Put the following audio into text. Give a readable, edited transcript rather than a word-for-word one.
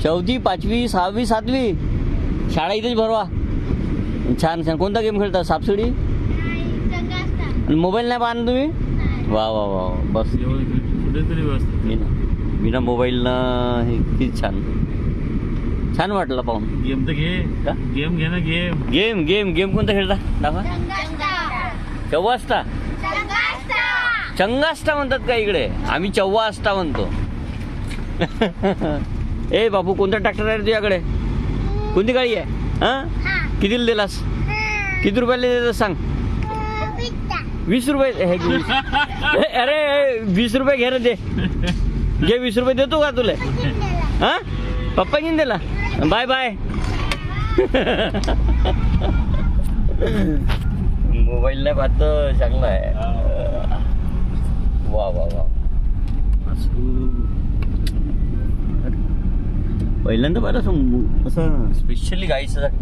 4वी 5वी 6वी 7वी शाळा इथेच भरवा. छान छान. कोणता गेम खेळता? सापशिडी? आणि मोबाईल नाही पाहा ना तुम्ही? वा वा वा बस. बिना मोबाईलनं हे किती छान छान वाटलं पाहून. गेम तर घे. का? गेम घे ना. गेम गेम गेम गेम कोणता खेळता? दाखवा. चौवास्ता. चंगास्ता म्हणतात का इकडे? आम्ही चौवास्ता म्हणतो. ए बाबू, कोणता ट्रॅक्टर आहे तुझ्याकडे? कोणती गाडी आहे? हा, कितीला दिलास? किती रुपयाला देतात सांग? 20 रुपये. अरे 20 रुपये घे रे. घे 20 रुपये देतो का तुला? हा, पप्पा घेऊन दिला. Bye bye. मोबाईल नाही पाहत. चांगला आहे. वा वा वा. पहिल्यांदा पाहिलं असं स्पेशली गाईचं